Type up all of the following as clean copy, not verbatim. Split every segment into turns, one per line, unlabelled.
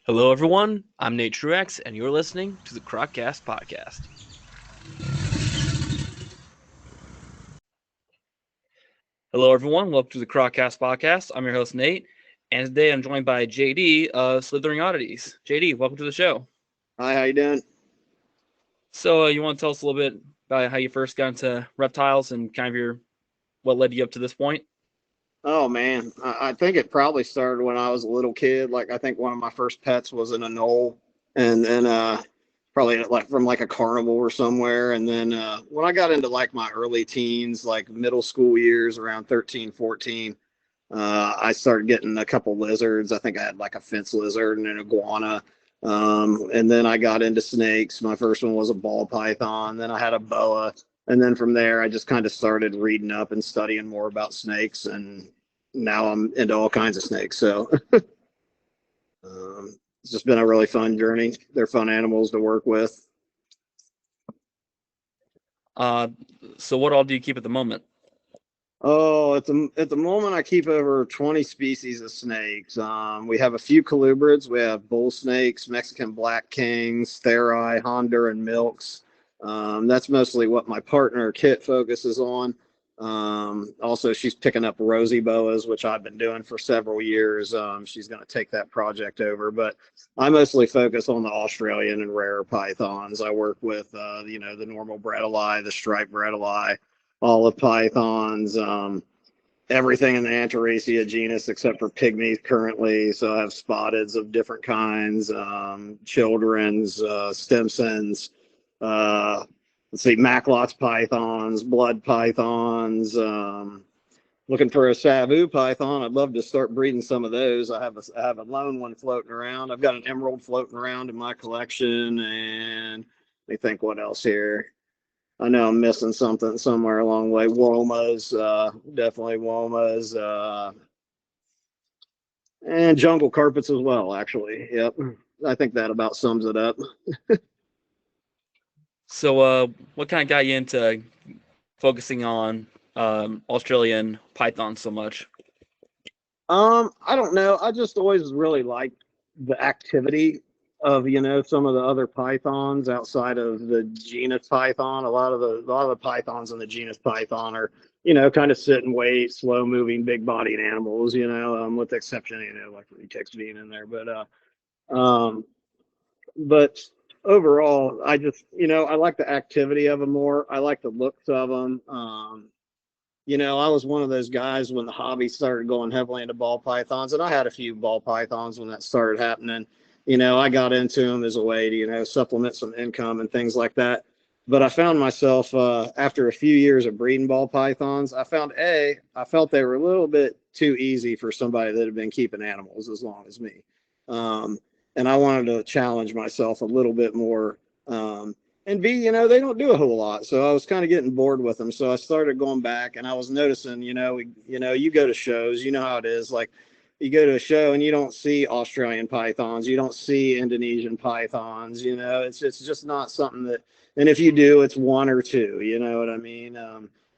Hello, everyone. I'm Nate Truex, and you're listening to the Croccast Podcast. Hello, everyone. Welcome to the Croccast Podcast. I'm your host, Nate, and today I'm joined by JD of Slithering Oddities. JD, welcome to the show.
Hi, how you doing?
So, you want to tell us a little bit about how you first got into reptiles and kind of what led you up to this point?
Oh man, I think it probably started when I was a little kid. Like I think one of my first pets was an anole, and then probably like from like a carnival or somewhere. And then when I got into like my early teens, like middle school years, around 13, 14, I started getting a couple lizards. I think I had like a fence lizard and an iguana. And then I got into snakes. My first one was a ball python. Then I had a boa. And then from there, I just kind of started reading up and studying more about snakes. And now I'm into all kinds of snakes. So it's just been a really fun journey. They're fun animals to work with.
Uh, so, what all do you keep at the moment?
Oh, at the moment, I keep over 20 species of snakes. We have a few colubrids. We have bull snakes, Mexican black kings, theri, Honduran milks. That's mostly what my partner Kit focuses on. Also, she's picking up rosy boas, which I've been doing for several years. She's going to take that project over, but I mostly focus on the Australian and rare pythons. I work with, the normal bredeli, the striped bredeli, olive pythons, everything in the Anteraceae genus except for pygmies currently. So I have spotteds of different kinds, children's, Stimsons, let's see, Macklot's pythons, blood pythons. Looking for a Savu python. I'd love to start breeding some of those. I have a lone one floating around. I've got an emerald floating around in my collection, and let me think what else here. I know I'm missing something somewhere along the way. Womas, definitely womas, and jungle carpets as well. Actually, yep. I think that about sums it up.
So, what kind of got you into focusing on Australian pythons so much?
I don't know. I just always really liked the activity of some of the other pythons outside of the genus Python. A lot of the pythons in the genus Python are kind of sit and wait, slow moving, big bodied animals. With the exception like retics being in there, um, but overall, I just I like the activity of them more. I like the looks of them. I was one of those guys when the hobby started going heavily into ball pythons, and I had a few ball pythons when that started happening. I got into them as a way to, supplement some income and things like that. But I found myself after a few years of breeding ball pythons, I felt they were a little bit too easy for somebody that had been keeping animals as long as me. Um, and I wanted to challenge myself a little bit more. And B, they don't do a whole lot. So I was kind of getting bored with them. So I started going back and I was noticing, you go to shows, you know how it is. Like you go to a show and you don't see Australian pythons, you don't see Indonesian pythons, it's just not something that, and if you do, it's one or two, you know what I mean?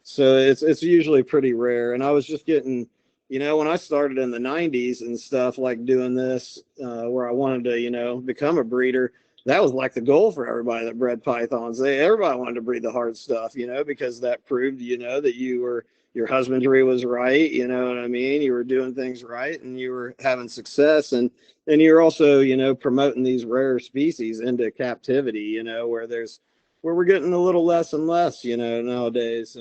So it's usually pretty rare. And I was just getting, when I started in the 90s and stuff like doing this, where I wanted to, become a breeder, that was like the goal for everybody that bred pythons. Everybody wanted to breed the hard stuff, because that proved, that your husbandry was right. You know what I mean? You were doing things right and you were having success, and you're also, promoting these rare species into captivity, where we're getting a little less and less, nowadays.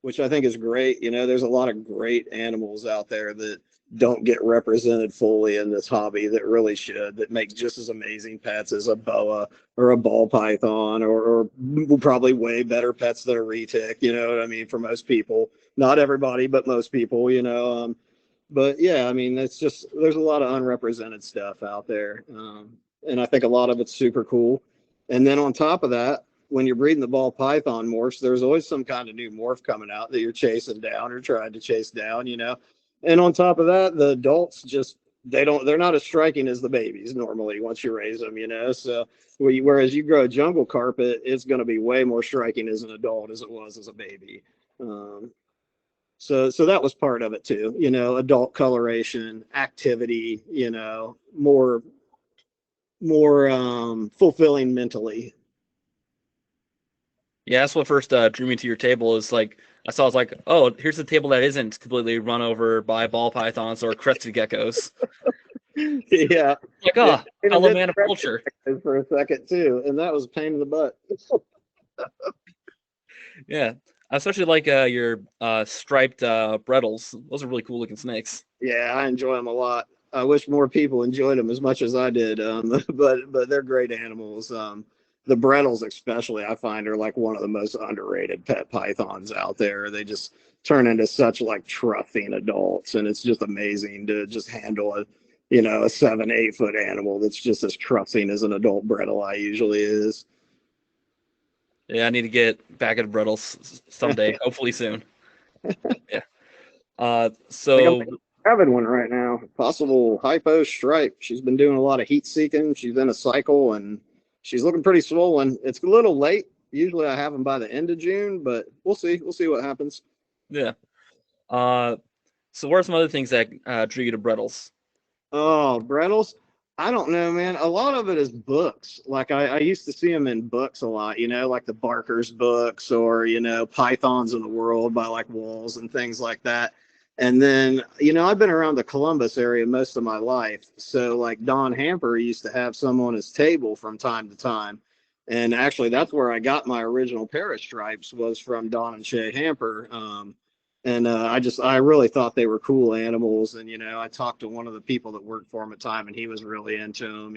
Which I think is great. There's a lot of great animals out there that don't get represented fully in this hobby that really should, that make just as amazing pets as a boa or a ball python, or probably way better pets than a retic, you know what I mean, for most people. Not everybody, but most people, but yeah, I mean, it's just, there's a lot of unrepresented stuff out there. And I think a lot of it's super cool. And then on top of that, when you're breeding the ball python morphs, there's always some kind of new morph coming out that you're chasing down or trying to chase down, and on top of that, the adults just, they're not as striking as the babies normally once you raise them, So whereas you grow a jungle carpet, it's going to be way more striking as an adult as it was as a baby. Um, so that was part of it too, adult coloration, activity, more. more fulfilling mentally.
Yeah, that's what first drew me to your table. Is like I was like, oh, here's a table that isn't completely run over by ball pythons or crested geckos.
Yeah,
Like,
yeah.
ah,
And
I
it
love
did
maniculture.
for a second too, and that was a pain in the butt.
Yeah, I especially like your striped Brettles. Those are really cool looking snakes.
Yeah, I enjoy them a lot. I wish more people enjoyed them as much as I did. But they're great animals. The Brettles, especially, I find are like one of the most underrated pet pythons out there. They just turn into such like trusting adults, and it's just amazing to just handle a 7, 8 foot animal that's just as trusting as an adult Brettelii usually is.
Yeah, I need to get back at Brettles someday, hopefully soon. Yeah.
Like I'm
So
having one right now. Possible hypo stripe. She's been doing a lot of heat seeking. She's in a cycle and she's looking pretty swollen. It's a little late. Usually I have them by the end of June, but we'll see. We'll see what happens.
yeah. Uh, so what are some other things that drew you to Brettles?
Oh, Brettles. I don't know, man. A lot of it is books. Like I used to see them in books a lot, like the Barker's books or, Pythons in the World by like Walls and things like that. And then, I've been around the Columbus area most of my life. So like Don Hamper used to have some on his table from time to time. And actually that's where I got my original pair of stripes was from Don and Shay Hamper. And I really thought they were cool animals. And I talked to one of the people that worked for him at the time, and he was really into them.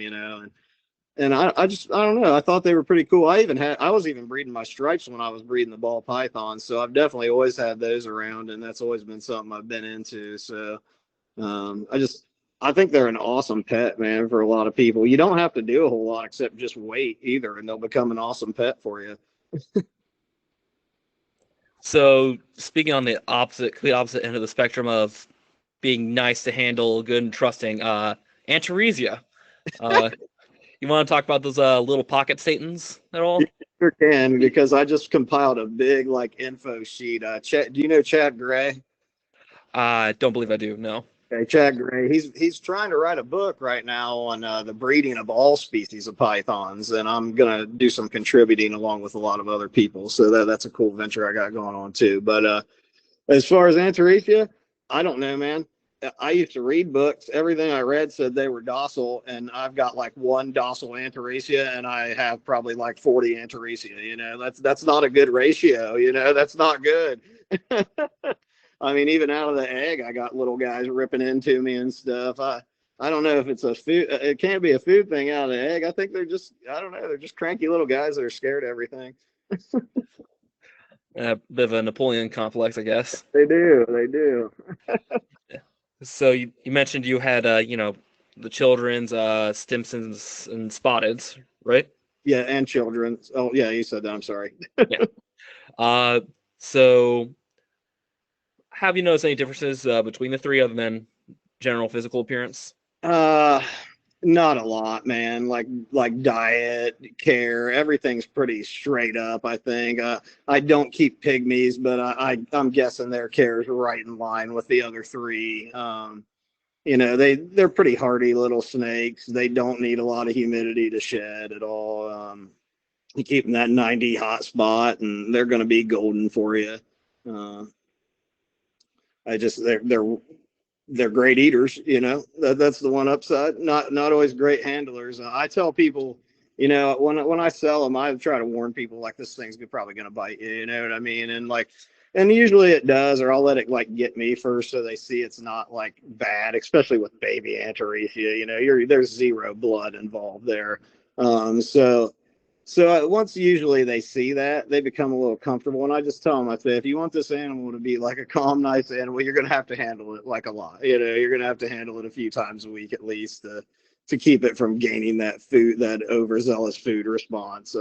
And I don't know. I thought they were pretty cool. I was even breeding my stripes when I was breeding the ball pythons, so I've definitely always had those around, and that's always been something I've been into. So I think they're an awesome pet, man, for a lot of people. You don't have to do a whole lot except just wait either, and they'll become an awesome pet for you.
So speaking on the complete opposite end of the spectrum of being nice to handle, good and trusting, Antaresia. Uh, you want to talk about those little pocket Satans at
You
all?
sure can because I just compiled a big like info sheet. Do you know Chad Gray?
I don't believe I do. No.
Okay, Chad Gray. He's trying to write a book right now on the breeding of all species of pythons, and I'm gonna do some contributing along with a lot of other people. So that's a cool venture I got going on too. But as far as Antaresia, I don't know, man. I used to read books. Everything I read said they were docile, and I've got like one docile Antaresia, and I have probably like 40 Antaresia. That's not a good ratio. That's not good. I mean, even out of the egg, I got little guys ripping into me and stuff. I don't know if it's a food. It can't be a food thing out of the egg. I think I don't know. They're just cranky little guys that are scared of everything.
A bit of a Napoleon complex, I guess.
They do. They do.
So you mentioned you had the children's Stimsons and Spotteds, right?
Yeah, and children. Oh, yeah, you said that. I'm sorry.
Yeah. Uh, so have you noticed any differences between the three other than general physical appearance?
Uh, Not a lot, man. Like diet, care, everything's pretty straight up. I think. I don't keep pygmies, but I'm guessing their care is right in line with the other three. They're pretty hardy little snakes. They don't need a lot of humidity to shed at all. You keep them that 90 hot spot, and they're going to be golden for you. Uh, I just they're great eaters. That's the one upside. Not always great handlers. I tell people, when I sell them, I try to warn people like this thing's probably going to bite you. You know what I mean? And usually it does, or I'll let it like get me first so they see it's not like bad, especially with baby Antaresia. There's zero blood involved there. So once usually they see that, they become a little comfortable. And I just tell them, I say, if you want this animal to be like a calm, nice animal, you're going to have to handle it like a lot. You're going to have to handle it a few times a week at least to keep it from gaining that overzealous food response.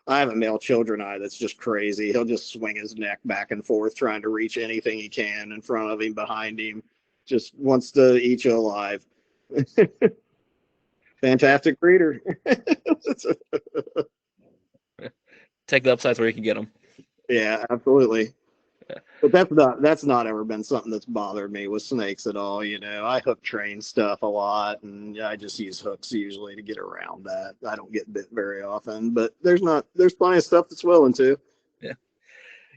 I have a male children eye that's just crazy. He'll just swing his neck back and forth trying to reach anything he can in front of him, behind him, just wants to eat you alive. Fantastic breeder.
Take the upsides where you can get them.
Yeah, absolutely. But that's not ever been something that's bothered me with snakes at all. I hook train stuff a lot, and I just use hooks usually to get around that. I don't get bit very often, but there's plenty of stuff that's willing to.
Yeah,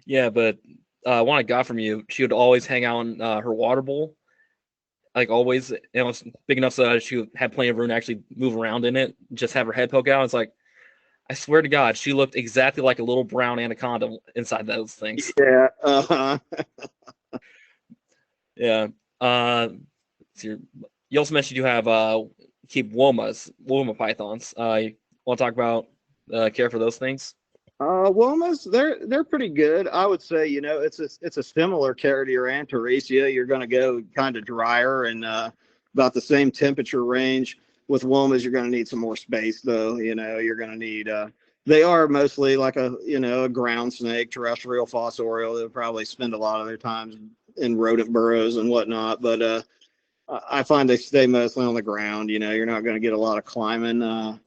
yeah, but one I got from you, she would always hang out in her water bowl, like always. It was big enough so that she had plenty of room to actually move around in it, just have her head poke out. It's like, I swear to God, she looked exactly like a little brown anaconda inside those things.
Yeah.
Yeah. So you also mentioned you have keep Woma pythons. You want to talk about care for those things?
Wilmas, they're pretty good. I would say, it's a similar Carity or Antaresia. You're going to go kind of drier and about the same temperature range. With Wilmas, you're going to need some more space, though. You're going to need. They are mostly like a ground snake, terrestrial fossorial. They'll probably spend a lot of their time in rodent burrows and whatnot. But I find they stay mostly on the ground. You're not going to get a lot of climbing.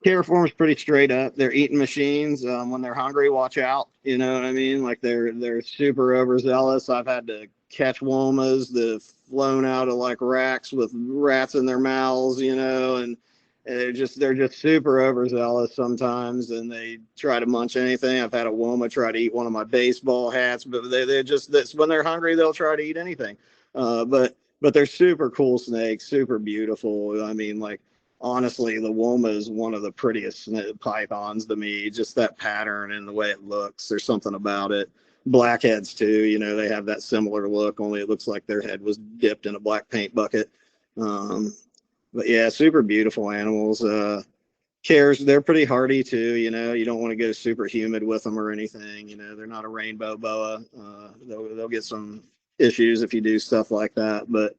Terraform's pretty straight up. They're eating machines. When they're hungry, watch out. You know what I mean? Like they're super overzealous. I've had to catch womas that have flown out of like racks with rats in their mouths, and they're just super overzealous sometimes, and they try to munch anything. I've had a woma try to eat one of my baseball hats, but they just that's when they're hungry, they'll try to eat anything. But they're super cool snakes, super beautiful. I mean, like honestly, the Woma is one of the prettiest pythons to me. Just that pattern and the way it looks. There's something about it. Blackheads too. They have that similar look, only it looks like their head was dipped in a black paint bucket. But yeah, super beautiful animals. Cares, they're pretty hardy too. You don't want to go super humid with them or anything. They're not a rainbow boa. They'll get some issues if you do stuff like that. But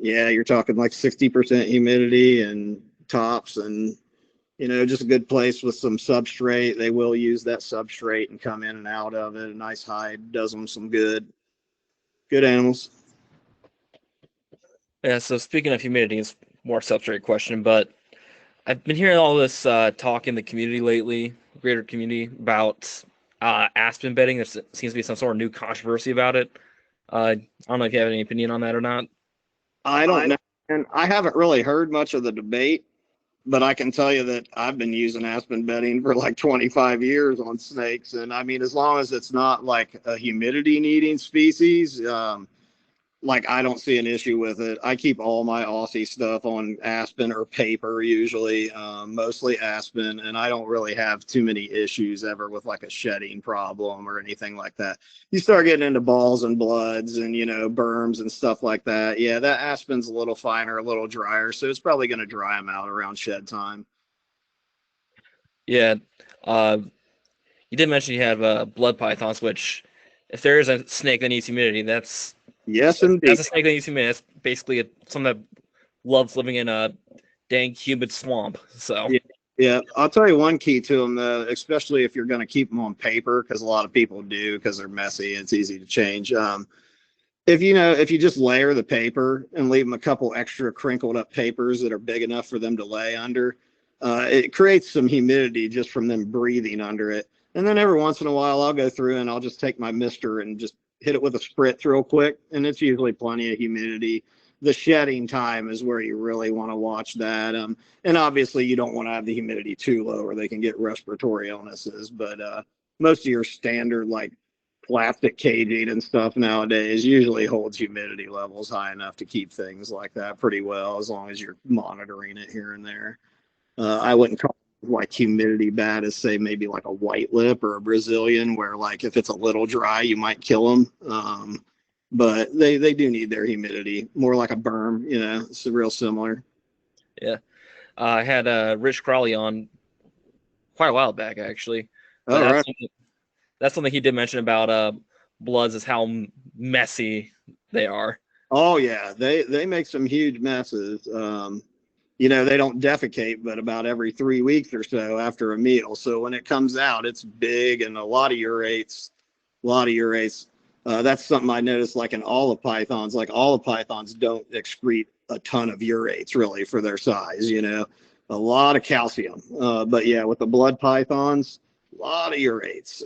yeah, you're talking like 60% humidity and tops, and just a good place with some substrate. They will use that substrate and come in and out of it. A nice hide does them some good animals.
Yeah. So speaking of humidity, it's more substrate question, but I've been hearing all this talk in the community lately, greater community, about aspen bedding. There seems to be some sort of new controversy about it. I don't know if you have any opinion on that or not.
I don't know, and I haven't really heard much of the debate, but I can tell you that I've been using aspen bedding for like 25 years on snakes. And I mean, as long as it's not like a humidity needing species, like I don't see an issue with it. I keep all my Aussie stuff on aspen or paper usually, mostly aspen, and I don't really have too many issues ever with like a shedding problem or anything like that. You start getting into balls and bloods and berms and stuff like that. Yeah, that aspen's a little finer, a little drier, so it's probably going to dry them out around shed time.
Yeah. Uh, you did mention you have blood pythons, which, if there is a snake that needs humidity,
Yes, indeed.
that's a snake that needs humidity. That's basically something that loves living in a dang humid swamp. So
Yeah, yeah. I'll tell you one key to them, though, especially if you're going to keep them on paper, because a lot of people do because they're messy and it's easy to change. If you just layer the paper and leave them a couple extra crinkled up papers that are big enough for them to lay under, it creates some humidity just from them breathing under it. And then every once in a while, I'll go through and I'll just take my mister and just hit it with a spritz real quick, and it's usually plenty of humidity. The shedding time is where you really want to watch that. And obviously, you don't want to have the humidity too low, or they can get respiratory illnesses. But most of your standard like plastic caging and stuff nowadays usually holds humidity levels high enough to keep things like that pretty well, as long as you're monitoring it here and there. I wouldn't call like humidity bad as say maybe like a white lip or a Brazilian, where like if it's a little dry, you might kill them. But they do need their humidity, more like a berm. It's real similar.
yeah, I had Rich Crawley on quite a while back actually, but
All right.
that's something he did mention about bloods is how messy they are.
Oh yeah, they make some huge messes. They don't defecate, but about every 3 weeks or so after a meal. So when it comes out, it's big and a lot of urates, a lot of urates. That's something I noticed, like in all the pythons. Like all the pythons don't excrete a ton of urates really for their size. A lot of calcium. But yeah, with the blood pythons, a lot of urates.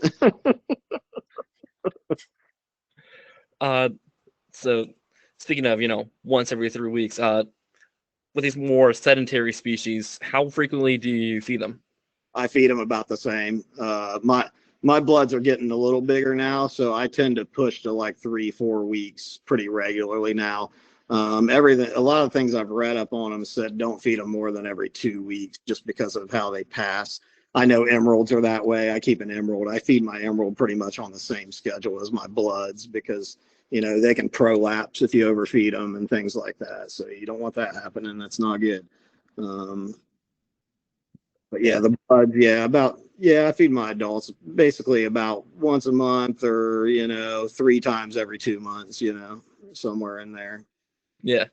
Uh, so speaking of, once every 3 weeks, with these more sedentary species, how frequently do you feed them?
I feed them about the same. My bloods are getting a little bigger now, so I tend to push to like 3 4 weeks pretty regularly now. Everything, a lot of things I've read up on them said don't feed them more than every 2 weeks, just because of how they pass. I know emeralds are that way. I keep an emerald. I feed my emerald pretty much on the same schedule as my bloods because they can prolapse if you overfeed them and things like that. So you don't want that happening. That's not good. Um, but
Yeah,
yeah, the buds, I feed my adults basically about once a month or 3 times every 2 months, somewhere in there.
yeah.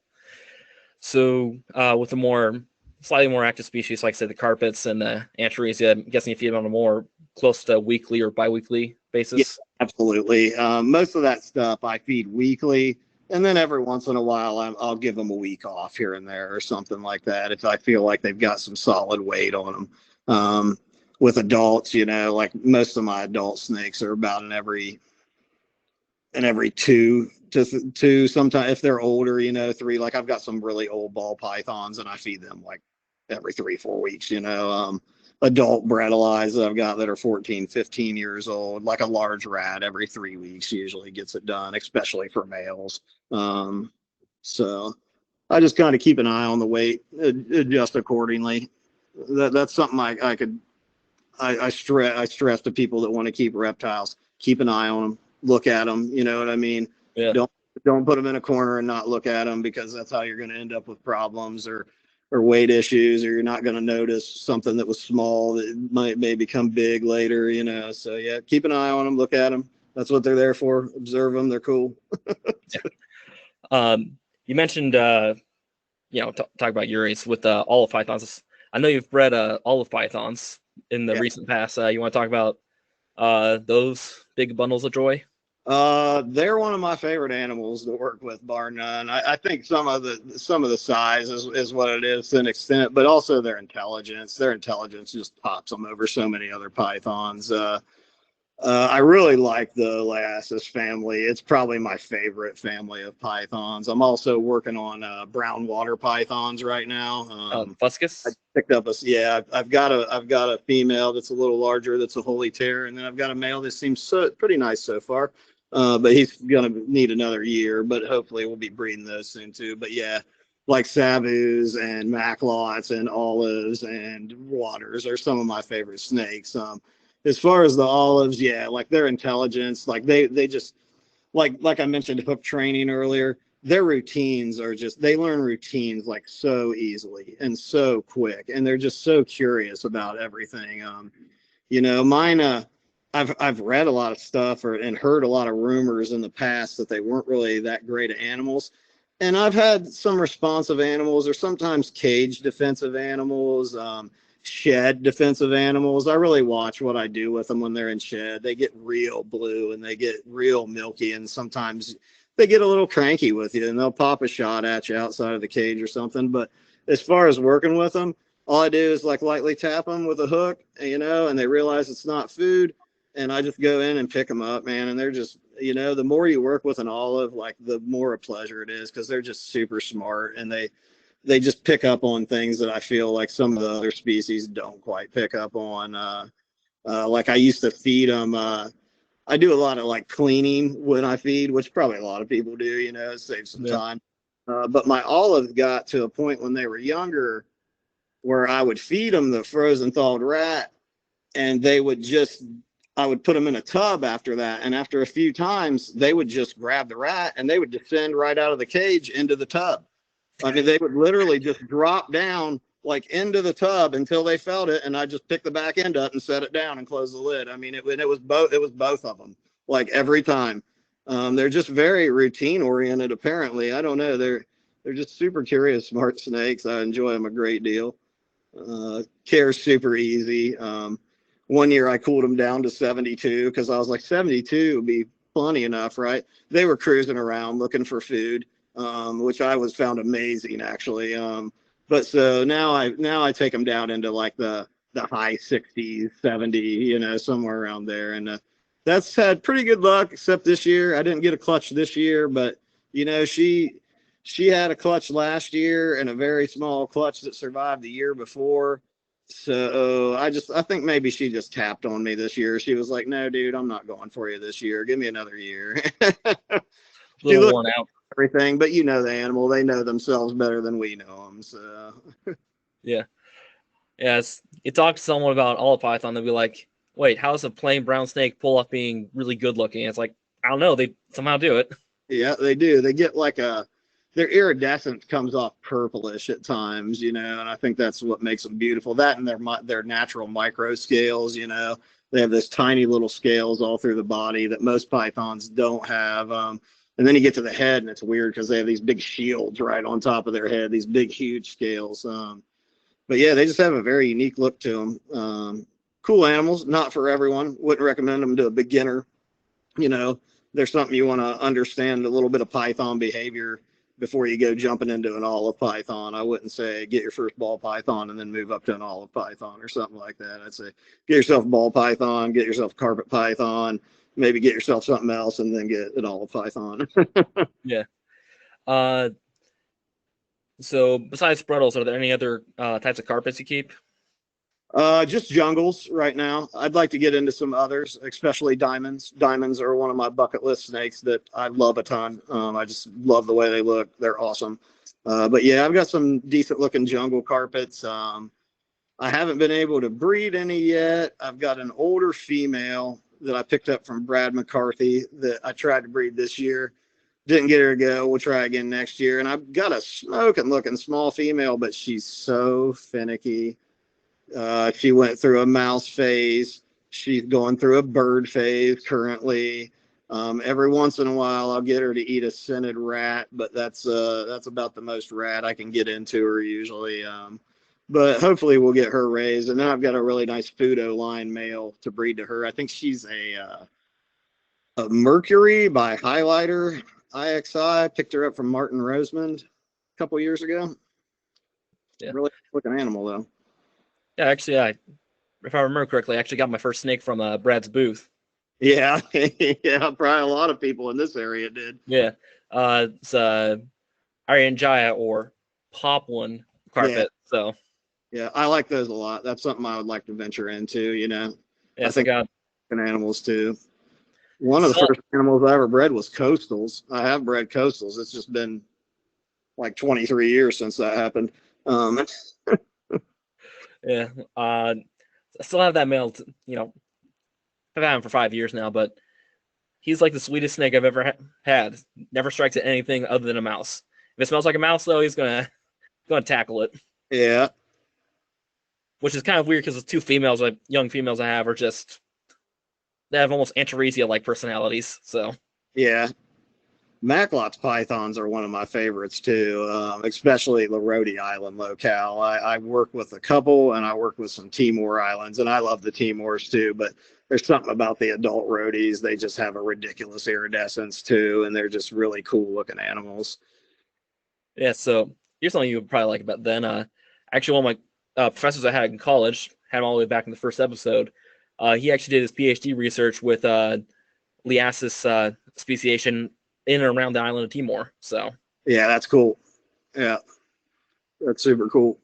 So with the slightly more active species, like say the carpets and the Antaresia, I'm guessing you feed them on a more close to weekly or biweekly
Yeah,
basis.
absolutely. Most of that stuff I feed weekly, and then every once in a while I'll give them a week off here and there or something like that if I feel like they've got some solid weight on them. With adults, like most of my adult snakes are about in every 2 to 2, sometimes if they're older, 3. Like I've got some really old ball pythons and I feed them like every 3 4 weeks. Adult bredelize I've got that are 14 15 years old, like a large rat every 3 weeks usually gets it done, especially for males. So I just kind of keep an eye on the weight, adjust accordingly. That's something I stress to people that want to keep reptiles. Keep an eye on them. Look at them. You know what I mean?
Yeah,
Don't don't put them in a corner and not look at them, because that's how you're going to end up with problems or weight issues, or you're not going to notice something that was small that may become big later. So yeah, keep an eye on them. Look at them. That's what they're there for. Observe them. They're cool.
yeah. You mentioned talk about Uris with olive pythons. I know you've bred olive pythons in the
Yeah.
recent past. You want to talk about those big bundles of joy?
They're one of my favorite animals to work with, bar none. I think some of the size is what it is to an extent, but also their intelligence. Their intelligence just pops them over so many other pythons. I really like the Liasis family. It's probably my favorite family of pythons. I'm also working on brown water pythons right now. I
Fuscus?
picked up I've got a female that's a little larger, that's a holy terror, and then I've got a male that seems pretty nice so far. But he's gonna need another year, but hopefully we'll be breeding those soon too. But yeah, like Savus and Macklots and olives and waters are some of my favorite snakes. As far as the olives, yeah, like their intelligence, like they just like I mentioned hook training earlier, their routines are just, they learn routines like so easily and so quick, and they're just so curious about everything. Mine, I've read a lot of stuff and heard a lot of rumors in the past that they weren't really that great at animals. And I've had some responsive animals, or sometimes cage defensive animals, shed defensive animals. I really watch what I do with them when they're in shed. They get real blue and they get real milky, and sometimes they get a little cranky with you and they'll pop a shot at you outside of the cage or something. But as far as working with them, all I do is like lightly tap them with a hook, and they realize it's not food. And I just go in and pick them up, man. And they're just, the more you work with an olive, like the more a pleasure it is, because they're just super smart, and they just pick up on things that I feel like some of the other species don't quite pick up on. Like I used to feed them. I do a lot of like cleaning when I feed, which probably a lot of people do, it saves some
Yeah.
time. But my olives got to a point when they were younger where I would feed them the frozen thawed rat, and I would put them in a tub after that. And after a few times, they would just grab the rat and they would descend right out of the cage into the tub. I mean, they would literally just drop down like into the tub until they felt it, and I just pick the back end up and set it down and close the lid. I mean, it was both. It was both of them, like every time. They're just very routine oriented. Apparently, I don't know. They're just super curious, smart snakes. I enjoy them a great deal. Care's super easy. One year I cooled them down to 72 because I was like 72 would be plenty enough, right? They were cruising around looking for food, which I was found amazing actually. But so now I take them down into like the high 60s, 70, somewhere around there, and that's had pretty good luck, except this year. I didn't get a clutch this year, but she had a clutch last year and a very small clutch that survived the year before. So I think maybe she just tapped on me this year. She was like, "No, dude, I'm not going for you this year. Give me another year."
A
She
little
looked
worn out.
everything, but you know the animal. They know themselves better than we know them. So
Yeah. Yeah, you talk to someone about all python, they'll be like, "Wait, how does a plain brown snake pull off being really good looking?" It's like, I don't know, they somehow do it.
yeah, they do. They get like their iridescence comes off purplish at times, and I think that's what makes them beautiful. That and their natural micro scales, they have this tiny little scales all through the body that most pythons don't have. And then you get to the head, and it's weird because they have these big shields right on top of their head, these big, huge scales. But yeah, they just have a very unique look to them. Cool animals, not for everyone. Wouldn't recommend them to a beginner. You know, there's something you want to understand a little bit of python behavior before you go jumping into an olive python. I wouldn't say get your first ball python and then move up to an olive python or something like that. I'd say get yourself a ball python, get yourself a carpet python, maybe get yourself something else, and then get an olive python.
Yeah. Uh, so besides spreadles, are there any other types of carpets you keep?
Just jungles right now. I'd like to get into some others, especially diamonds. Diamonds are one of my bucket list snakes that I love a ton. I just love the way they look. They're awesome. But yeah, I've got some decent looking jungle carpets. I haven't been able to breed any yet. I've got an older female that I picked up from Brad McCarthy that I tried to breed this year. Didn't get her to go. We'll try again next year. And I've got a smoking looking small female, but she's so finicky. She went through a mouse phase. She's going through a bird phase currently. Every once in a while, I'll get her to eat a scented rat, but that's about the most rat I can get into her usually. But hopefully, we'll get her raised. And then I've got a really nice Fudo line male to breed to her. I think she's a Mercury by Highlighter IXI. Picked her up from Martin Rosemond a couple years ago.
Yeah.
Really looking animal though.
Yeah, actually, if I remember correctly, I actually got my first snake from Brad's booth.
Yeah, yeah, probably a lot of people in this area did.
Yeah. It's Ariangaya or Poplin
Yeah,
carpet. So
yeah, I like those a lot. That's something I would like to venture into. I
yes, I
think
got
animals too. One of the
so
first animals I ever bred was coastals. I have bred coastals. It's just been like 23 years since that happened.
yeah. I still have that male. I've had him for 5 years now, but he's like the sweetest snake I've ever had. Never strikes at anything other than a mouse. If it smells like a mouse, though, he's gonna tackle it.
Yeah,
Which is kind of weird because the two females, like young females I have, are just they have almost Antaresia like personalities. So
yeah. Macklot's pythons are one of my favorites too, especially the Rhode Island locale. I work with a couple and I work with some Timor Islands, and I love the Timors too, but there's something about the adult Rhodies. They just have a ridiculous iridescence too, and they're just really cool looking animals.
yeah, so here's something you would probably like about then. Actually, one of my professors I had in college had him all the way back in the first episode. He actually did his PhD research with Liasis speciation in and around the island of Timor. So
Yeah, that's cool. Yeah, that's super cool.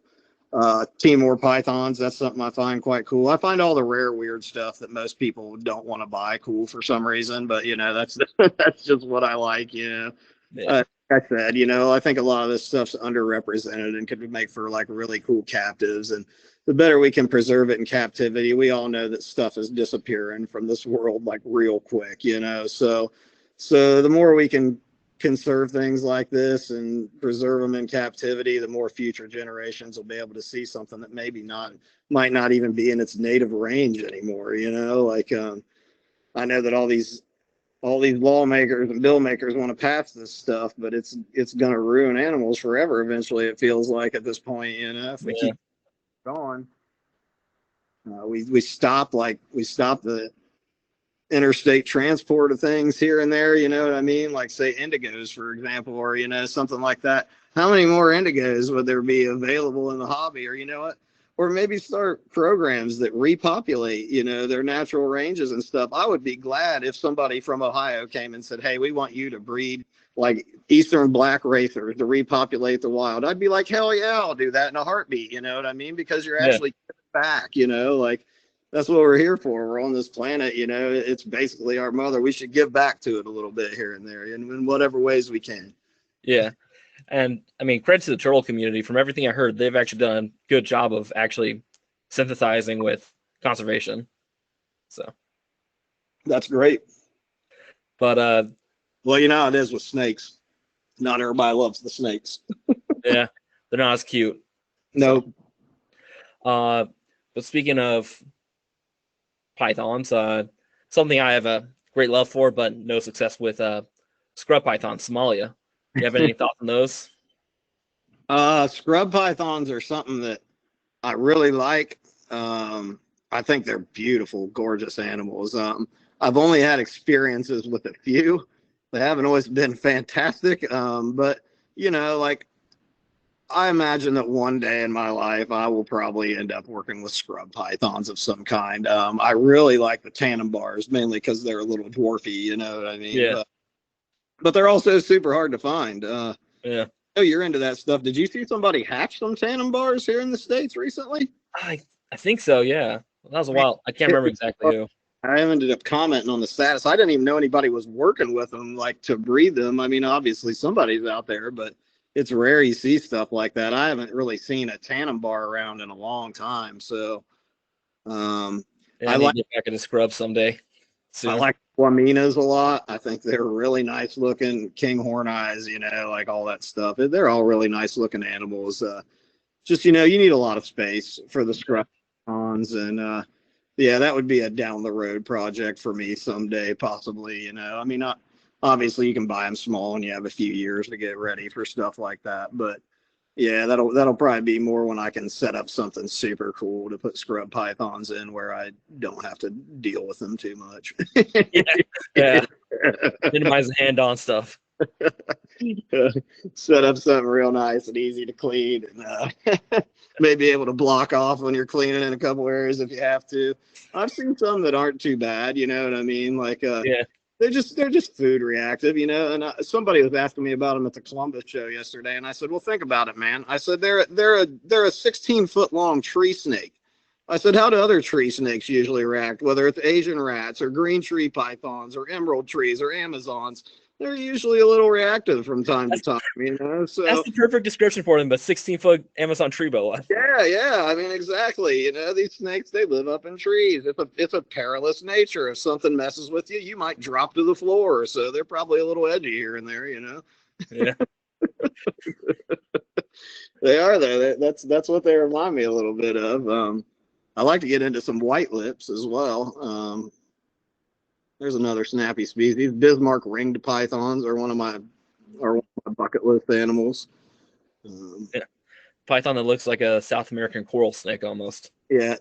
Timor pythons, that's something I find quite cool. I find all the rare weird stuff that most people don't want to buy cool for some reason, but that's that's just what I like.
yeah,
Like I said, I think a lot of this stuff's underrepresented and could make for like really cool captives. And the better we can preserve it in captivity, we all know that stuff is disappearing from this world like real quick. So the more we can conserve things like this and preserve them in captivity, the more future generations will be able to see something that might not even be in its native range anymore. Like I know that all these lawmakers and bill makers want to pass this stuff, but it's going to ruin animals forever. Eventually, it feels like at this point, if we
yeah,
keep going, we stop the interstate transport of things here and there. You know what I mean? Like say indigos, for example, or something like that. How many more indigos would there be available in the hobby? Or you know what? or maybe start programs that repopulate, their natural ranges and stuff. I would be glad if somebody from Ohio came and said, "Hey, we want you to breed like Eastern black racers to repopulate the wild." I'd be like, "Hell yeah, I'll do that in a heartbeat." You know what I mean? Because you're
Yeah.
actually giving back. Like that's what we're here for. We're on this planet. It's basically our mother. We should give back to it a little bit here and there, in whatever ways we can.
Yeah. And I mean, credit to the turtle community. From everything I heard, they've actually done a good job of actually synthesizing with conservation. So
That's great.
But
well, how it is with snakes. Not everybody loves the snakes.
Yeah, they're not as cute.
No.
So, but speaking of pythons, something I have a great love for, but no success with, scrub python, Somalia. You have any thoughts on those?
Scrub pythons are something that I really like. I think they're beautiful, gorgeous animals. I've only had experiences with a few. They haven't always been fantastic. But like I imagine that one day in my life, I will probably end up working with scrub pythons of some kind. I really like the tannenbars, mainly because they're a little dwarfy, you know what I mean?
Yeah.
But they're also super hard to find.
Yeah.
Oh, you're into that stuff. Did you see somebody hatch some tannenbars here in the States recently?
I think so, yeah. That was a while. I can't remember exactly who.
I ended up commenting on the status. I didn't even know anybody was working with them, like to breed them. I mean, obviously somebody's out there, but it's rare you see stuff like that. I haven't really seen a tannenbar around in a long time. So
Yeah,
I
I need
like
to get back into scrub someday. Soon.
I like Flaminas a lot. I think they're really nice looking. Kinghorn eyes, like all that stuff. They're all really nice looking animals. Just you need a lot of space for the scrub ponds, and yeah, that would be a down the road project for me someday, possibly. I mean, obviously you can buy them small and you have a few years to get ready for stuff like that, but yeah, that'll probably be more when I can set up something super cool to put scrub pythons in where I don't have to deal with them too much.
Yeah. Minimize the hand-on stuff.
Set up something real nice and easy to clean, and maybe able to block off when you're cleaning in a couple areas if you have to. I've seen some that aren't too bad, you know what I mean? Like
Yeah.
they're just food reactive, and somebody was asking me about them at the Columbus show yesterday, and I said, well, think about it, man. I said they're a 16-foot long tree snake. I said, how do other tree snakes usually react, whether it's Asian rats or green tree pythons or emerald trees or Amazons? They're usually a little reactive from time to time, So
That's the perfect description for them, but 16-foot Amazon tree boa.
yeah. I mean, exactly. These snakes, they live up in trees. It's a perilous nature. If something messes with you, you might drop to the floor. So they're probably a little edgy here and there,
Yeah.
They are though. That's what they remind me a little bit of. I like to get into some white lips as well. There's another snappy species. Bismarck ringed pythons are one of my bucket list animals.
Yeah. Python that looks like a South American coral snake almost.
Yeah.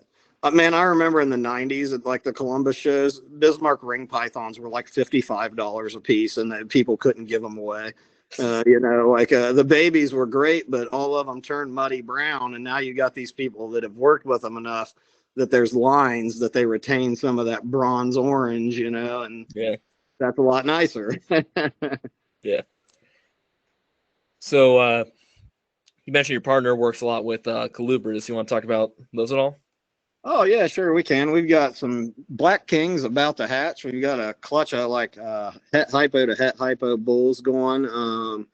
Man, I remember in the 90s at like the Columbus shows, Bismarck ring pythons were like $55 a piece, and people couldn't give them away. The babies were great, but all of them turned muddy brown. And now you got these people that have worked with them enough that there's lines that they retain some of that bronze orange, and
Yeah.
that's a lot nicer.
Yeah. So you mentioned your partner works a lot with colubras. You want to talk about those at all?
Oh yeah, sure we can. We've got some black kings about to hatch. We've got a clutch of het hypo to het hypo bulls going.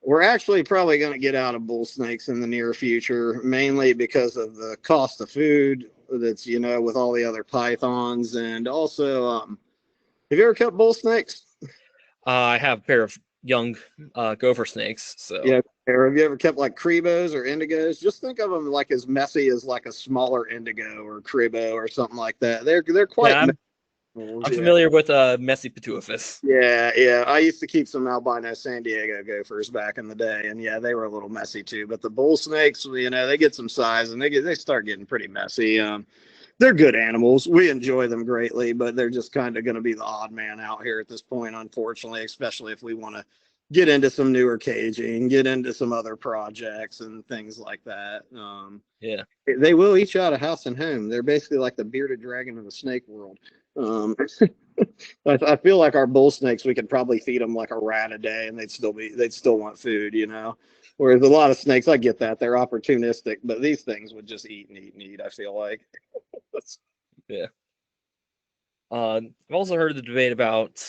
We're actually probably going to get out of bull snakes in the near future, mainly because of the cost of food that's, with all the other pythons. And also, have you ever kept bull snakes?
I have a pair of young gopher snakes. So
yeah. Or have you ever kept like cribos or indigos? Just think of them like as messy as like a smaller indigo or cribo or something like that. They're quite.
Yeah, I'm familiar with Messy Pituophis.
Yeah. I used to keep some albino San Diego gophers back in the day, and yeah, they were a little messy too. But the bull snakes, they get some size and they start getting pretty messy. They're good animals. We enjoy them greatly, but they're just kind of going to be the odd man out here at this point, unfortunately, especially if we want to get into some newer caging, get into some other projects and things like that.
Yeah.
They will eat you out of house and home. They're basically like the bearded dragon of the snake world. Um, I feel like our bull snakes, we could probably feed them like a rat a day, and they'd still want food, you know. Whereas a lot of snakes, I get that they're opportunistic, but these things would just eat and eat and eat. I feel like.
Yeah. I've also heard the debate about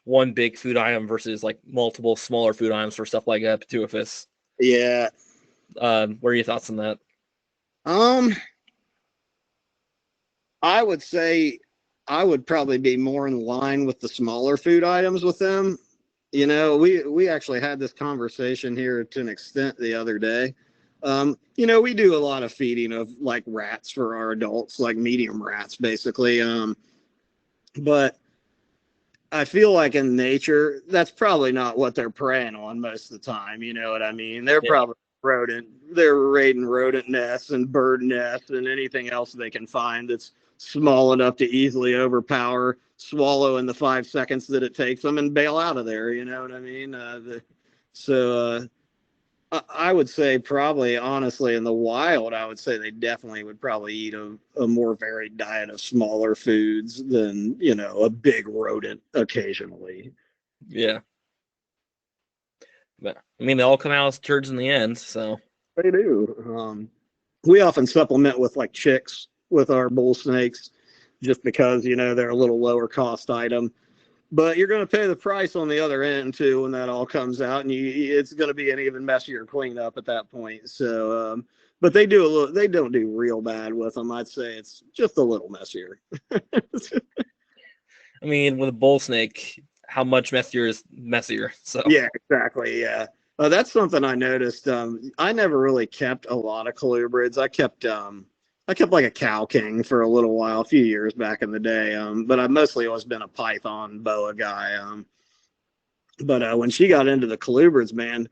one big food item versus like multiple smaller food items for stuff like Pituophis.
Yeah.
What are your thoughts on that?
Um, I would say I would probably be more in line with the smaller food items with them. You know, we actually had this conversation here to an extent the other day. You know, we do a lot of feeding of like rats for our adults, like medium rats, basically. But I feel like in nature, that's probably not what they're preying on most of the time. You know what I mean? They're
Yeah.
probably they're raiding rodent nests and bird nests and anything else they can find that's small enough to easily overpower, swallow in the 5 seconds that it takes them, and bail out of there. You know what I mean? So I would say probably honestly in the wild, I would say they definitely would probably eat a more varied diet of smaller foods than, you know, a big rodent occasionally.
Yeah. But I mean, they all come out as turds in the end. So
They do. We often supplement with like chicks with our bull snakes just because, you know, they're a little lower cost item. But you're going to pay the price on the other end too when that all comes out, and it's going to be an even messier cleanup at that point. So, but they do a little. They don't do real bad with them. I'd say it's just a little messier.
I mean, with a bull snake, how much messier is messier? So
Yeah, exactly. Yeah, that's something I noticed. I never really kept a lot of colubrids. I kept like a cow king for a little while, a few years back in the day. But I've mostly always been a python boa guy. But when she got into the colubrids, man,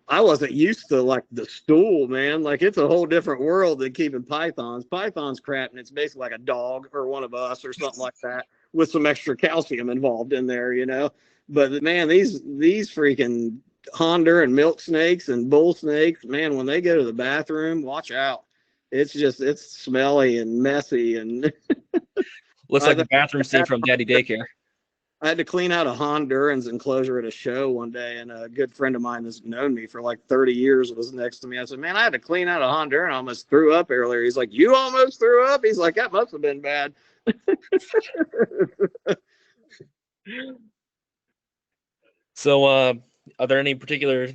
I wasn't used to like the stool, man. Like it's a whole different world than keeping pythons. Pythons crap, and it's basically like a dog or one of us or something like that with some extra calcium involved in there, you know. But man, these freaking Hondur and milk snakes and bull snakes, man, when they go to the bathroom, watch out. It's smelly and messy, and
looks
I
like the bathroom scene from Daddy Daycare.
I had to clean out a Hondurans enclosure at a show one day, and a good friend of mine that's known me for like 30 years was next to me. I said, "Man, I had to clean out a Honduran. I almost threw up earlier." He's like, "You almost threw up?" He's like, "That must have been bad."
So, are there any particular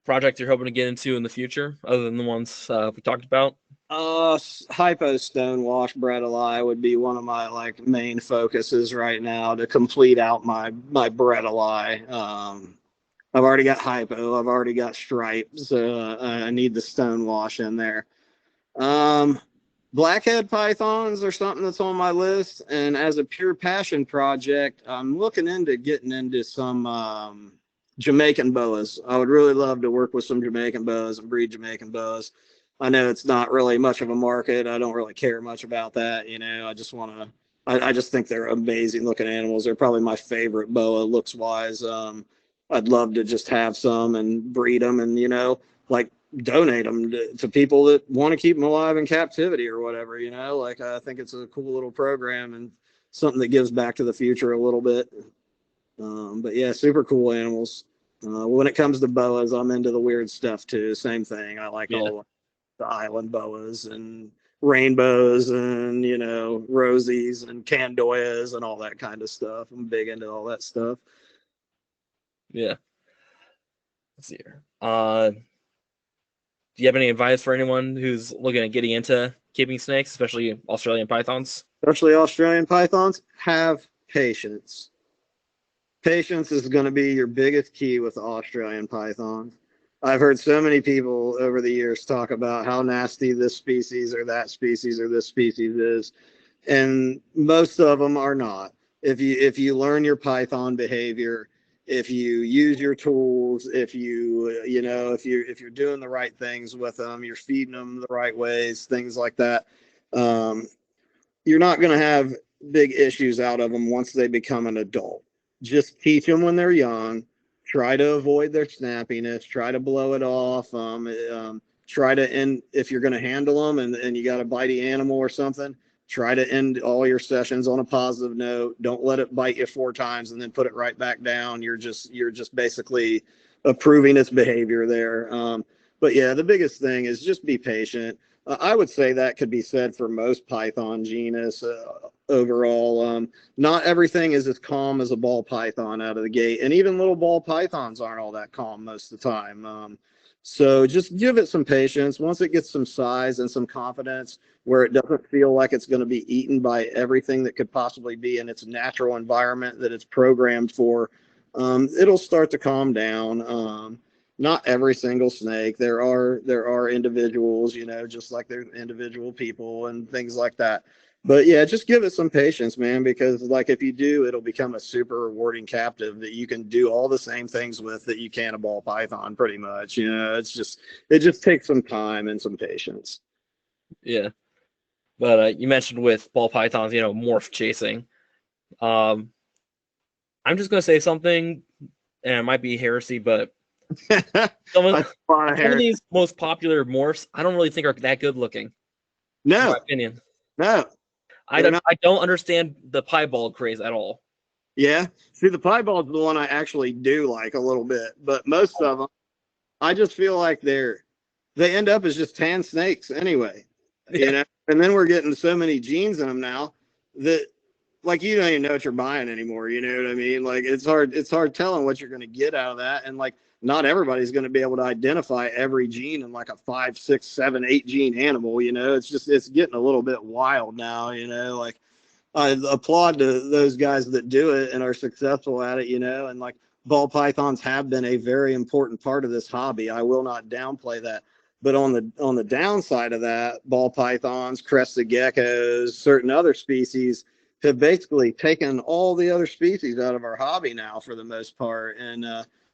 projects you're hoping to get into in the future other than the ones we talked about?
Hypo stonewash bredeli would be one of my like main focuses right now to complete out my bredeli. I've already got hypo, I've already got stripe, so I need the stonewash in there. Um, Blackhead pythons are something that's on my list, and as a pure passion project, I'm looking into getting into some Jamaican boas. I would really love to work with some Jamaican boas and breed Jamaican boas. I know it's not really much of a market. I don't really care much about that. You know, I just want to. I just think they're amazing looking animals. They're probably my favorite boa looks wise. I'd love to just have some and breed them, and you know, like donate them to people that want to keep them alive in captivity or whatever. You know, like I think it's a cool little program and something that gives back to the future a little bit. But yeah, super cool animals. When it comes to boas, I'm into the weird stuff too. Same thing. I like
Yeah,
all the island boas and rainbows and, you know, rosies and candoyas and all that kind of stuff. I'm big into all that stuff.
yeah. Let's see here. Do you have any advice for anyone who's looking at getting into keeping snakes, especially Australian pythons?
Especially Australian pythons, have patience. Patience is going to be your biggest key with Australian pythons. I've heard so many people over the years talk about how nasty this species or that species or this species is, and most of them are not. If you learn your python behavior, if you use your tools, if you know if you're doing the right things with them, you're feeding them the right ways, things like that, um, you're not going to have big issues out of them once they become an adult. Just teach them when they're young, try to avoid their snappiness, try to blow it off. Try to end, if you're going to handle them and you got a bitey animal or something, try to end all your sessions on a positive note. Don't let it bite you 4 times and then put it right back down. You're just basically approving its behavior there. But yeah, the biggest thing is just be patient. I would say that could be said for most python genus overall. Not everything is as calm as a ball python out of the gate, and even little ball pythons aren't all that calm most of the time. So just give it some patience. Once it gets some size and some confidence, where it doesn't feel like it's going to be eaten by everything that could possibly be in its natural environment that it's programmed for, it'll start to calm down. Not every single snake. There are individuals, just like there's individual people and things like that. But yeah, just give it some patience, man, because like if you do, it'll become a super rewarding captive that you can do all the same things with that you can a ball python, pretty much. It just takes some time and some patience.
Yeah. But you mentioned with ball pythons, morph chasing. Um, I'm just gonna say something, and it might be heresy, but some of, some of these most popular morphs, I don't really think are that good looking.
No,
in my opinion.
No,
I don't understand the piebald craze at all.
Yeah, see, the piebald's the one I actually do like a little bit, but most of them, I just feel like they end up as just tan snakes anyway, And then we're getting so many genes in them now that, like, you don't even know what you're buying anymore. You know what I mean? Like, it's hard telling what you're going to get out of that, and like, not everybody's going to be able to identify every gene in like a 5, 6, 7, 8 gene animal. It's getting a little bit wild now. Like, I applaud to those guys that do it and are successful at it, and like, ball pythons have been a very important part of this hobby. I will not downplay that. But on the downside of that, ball pythons, crested geckos, certain other species have basically taken all the other species out of our hobby now for the most part. And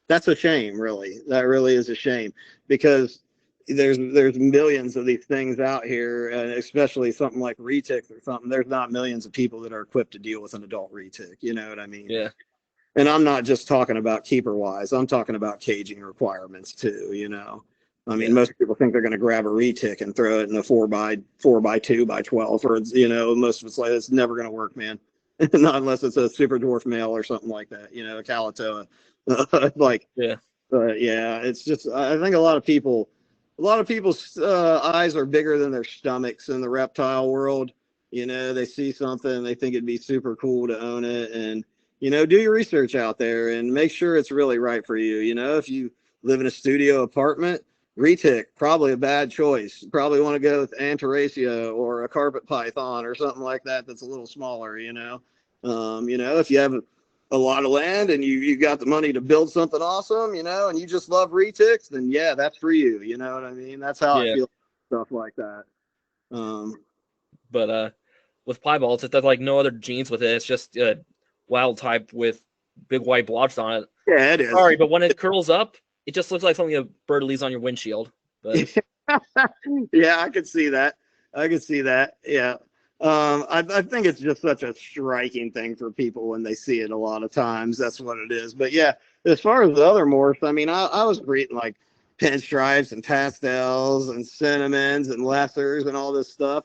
that's a shame, really. That really is a shame, because there's millions of these things out here, and especially something like retics or something. There's not millions of people that are equipped to deal with an adult retic. You know what I mean?
Yeah.
And I'm not just talking about keeper wise. I'm talking about caging requirements too. I mean, most people think they're going to grab a retic and throw it in a 4x2x12, or most of it's like, it's never going to work, man. Not unless it's a super dwarf male or something like that. A Calotoa. It's just, I think a lot of people's eyes are bigger than their stomachs in the reptile world. They see something and they think it'd be super cool to own it, and do your research out there and make sure it's really right for you. If you live in a studio apartment, retic, probably a bad choice. You probably want to go with Antaracia or a carpet python or something like that that's a little smaller. If you have a lot of land and you got the money to build something awesome, and you just love retics, then yeah, that's for you. You know what I mean? That's how I feel, stuff like that.
But with piebalds, it does like no other genes with it. It's just a wild type with big white blotches on it.
Yeah, it is.
Sorry, but when it curls up, it just looks like something a bird leaves on your windshield. But
yeah, I could see that. Yeah. I think it's just such a striking thing for people when they see it a lot of times. That's what it is. But yeah, as far as the other morphs, I mean, I was breeding like pinstripes and pastels and cinnamons and lessers and all this stuff.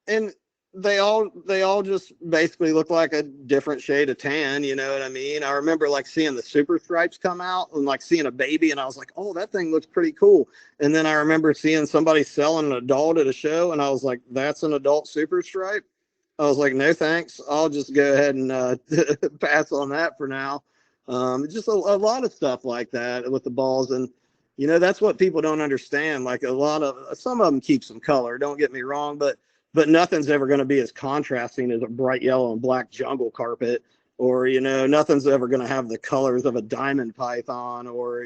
And they all just basically look like a different shade of tan. You know what I mean? I remember like seeing the super stripes come out and like seeing a baby, and I was like, oh, that thing looks pretty cool. And then I remember seeing somebody selling an adult at a show, and I was like, that's an adult super stripe. I was like, no thanks, I'll just go ahead and pass on that for now. Just a lot of stuff like that with the balls. And that's what people don't understand. Like, some of them keep some color, don't get me wrong, but nothing's ever going to be as contrasting as a bright yellow and black jungle carpet, or nothing's ever going to have the colors of a diamond python, or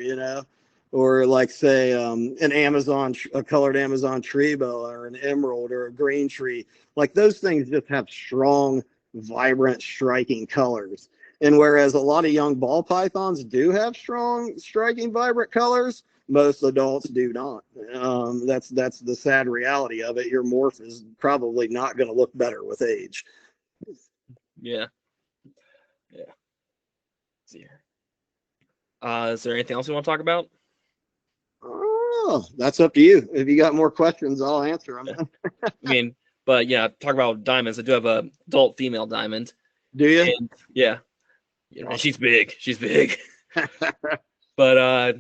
like, say, a colored Amazon tree boa, or an emerald, or a green tree. Like, those things just have strong, vibrant, striking colors. And whereas a lot of young ball pythons do have strong, striking, vibrant colors, most adults do not. That's the sad reality of it. Your morph is probably not going to look better with age.
Yeah. See here. Is there anything else you want to talk about?
Oh, that's up to you. If you got more questions, I'll answer them.
I mean, but yeah, talk about diamonds. I do have a adult female diamond,
Do you?
and yeah, and she's big. She's big. But I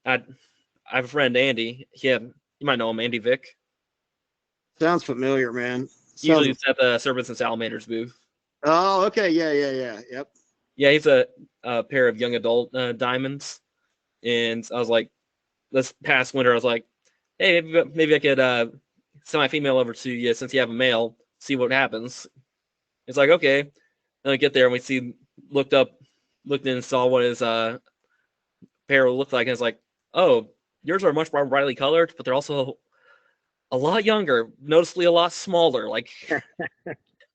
have a friend Andy. Yeah, you might know him, Andy Vick.
Sounds familiar, man.
Usually he's at the Serpents and Salamanders booth.
Oh, okay. Yeah. Yep.
Yeah, he's a pair of young adult diamonds, and I was like, this past winter, I was like, hey, maybe I could send my female over to you since you have a male, see what happens. It's like, okay. Then we get there and we looked in and saw what his pair looked like, and it's like, oh, yours are much more brightly colored, but they're also a lot younger, noticeably a lot smaller, like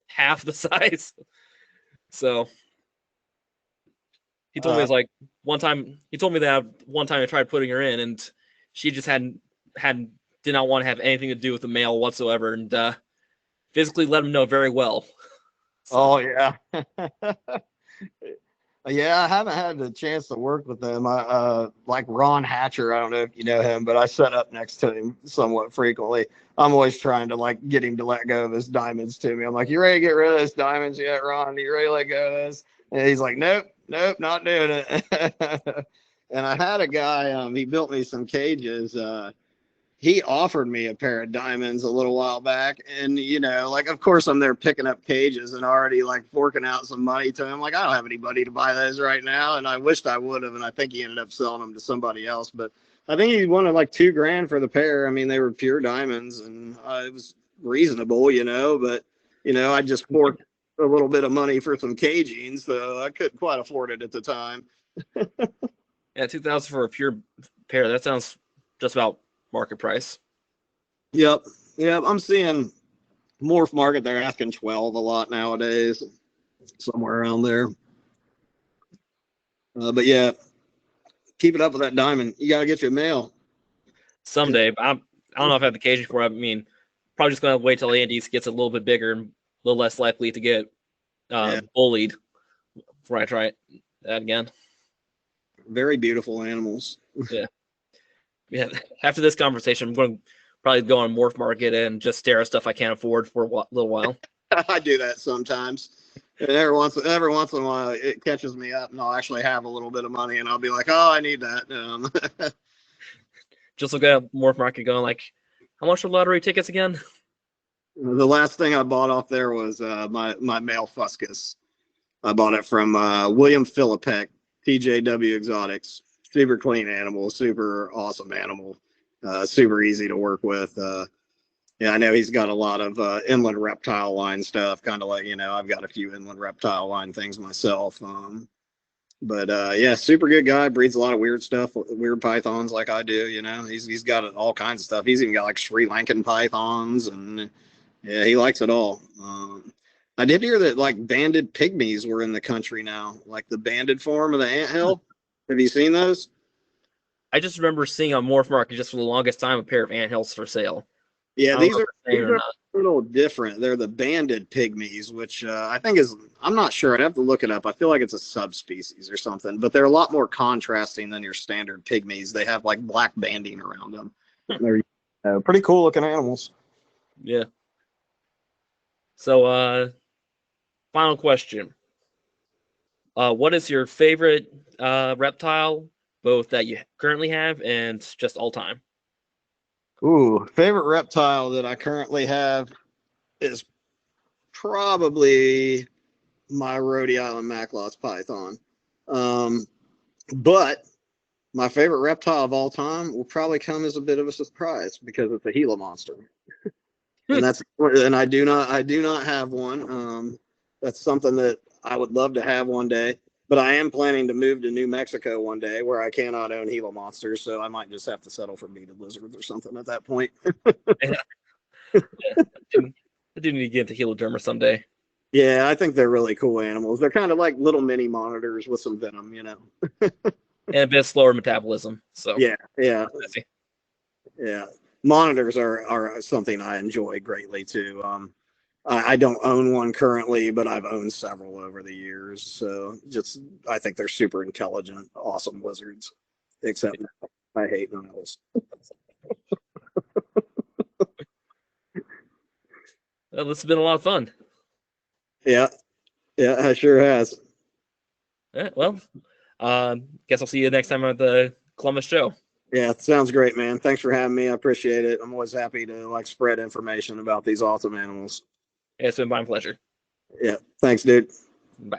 half the size. So he told me it's like one time he told me that one time I tried putting her in and she just did not want to have anything to do with the male whatsoever, and physically let him know very well.
So. Oh yeah. Yeah, I haven't had the chance to work with them. I like Ron Hatcher. I don't know if you know him, but I set up next to him somewhat frequently. I'm always trying to like get him to let go of his diamonds to me. I'm like, you ready to get rid of this diamonds yet, Ron? You ready to let go of this? And he's like, nope, not doing it. And I had a guy, he built me some cages. He offered me a pair of diamonds a little while back, and like, of course I'm there picking up cages and already like forking out some money to him. Like, I don't have anybody to buy those right now, and I wished I would have, and I think he ended up selling them to somebody else. But I think he wanted like $2,000 for the pair. I mean, they were pure diamonds, and it was reasonable, but I just forked a little bit of money for some caging, so I couldn't quite afford it at the time.
Yeah, 2,000 for a pure pair. That sounds just about market price.
Yep. I'm seeing Morph Market. They're asking 12 a lot nowadays, somewhere around there. But yeah, keep it up with that diamond. You gotta get your mail
someday. But I don't know if I have the caging for it. I mean, probably just gonna wait till Andy's gets a little bit bigger and a little less likely to get bullied before I try that again.
Very beautiful animals.
Yeah. After this conversation, I'm going to probably go on Morph Market and just stare at stuff I can't afford for a little while.
I do that sometimes. And every once in a while, it catches me up, and I'll actually have a little bit of money, and I'll be like, "Oh, I need that."
Just look at Morph Market, going like, "How much are lottery tickets again?"
The last thing I bought off there was my male Fuscus. I bought it from William Philippek, TJW Exotics. Super clean animal, super awesome animal, super easy to work with. Yeah, I know he's got a lot of inland reptile line stuff, kind of like, I've got a few inland reptile line things myself. But yeah, super good guy, breeds a lot of weird stuff, weird pythons like I do, he's got all kinds of stuff. He's even got like Sri Lankan pythons, and yeah, he likes it all. I did hear that like banded pygmies were in the country now, like the banded form of the anthill. Have you seen those?
I just remember seeing on Morph Market just for the longest time a pair of anthills for sale.
Yeah, these are a little different. They're the banded pygmies, which I think I'm not sure. I'd have to look it up. I feel like it's a subspecies or something, but they're a lot more contrasting than your standard pygmies. They have like black banding around them. They're pretty cool looking animals.
Yeah. So, final question. What is your favorite reptile, both that you currently have and just all time?
Ooh, favorite reptile that I currently have is probably my Rhode Island Macklaws python. But my favorite reptile of all time will probably come as a bit of a surprise because it's a Gila monster. And I do not have one. That's something that I would love to have one day, but I am planning to move to New Mexico one day where I cannot own Gila monsters, so I might just have to settle for beaded lizards or something at that point.
Yeah. I do need to get into Heloderma someday.
Yeah, I think they're really cool animals. They're kind of like little mini monitors with some venom,
And a bit slower metabolism. So
yeah. Monitors are something I enjoy greatly too. I don't own one currently, but I've owned several over the years. So I think they're super intelligent, awesome lizards. Except I hate Niles.
Well, this has been a lot of fun.
Yeah, yeah, it sure has.
Yeah, well, guess I'll see you next time at the Columbus show.
Yeah, sounds great, man. Thanks for having me. I appreciate it. I'm always happy to spread information about these awesome animals.
Yeah, it's been my pleasure.
Yeah, thanks, dude.
Bye.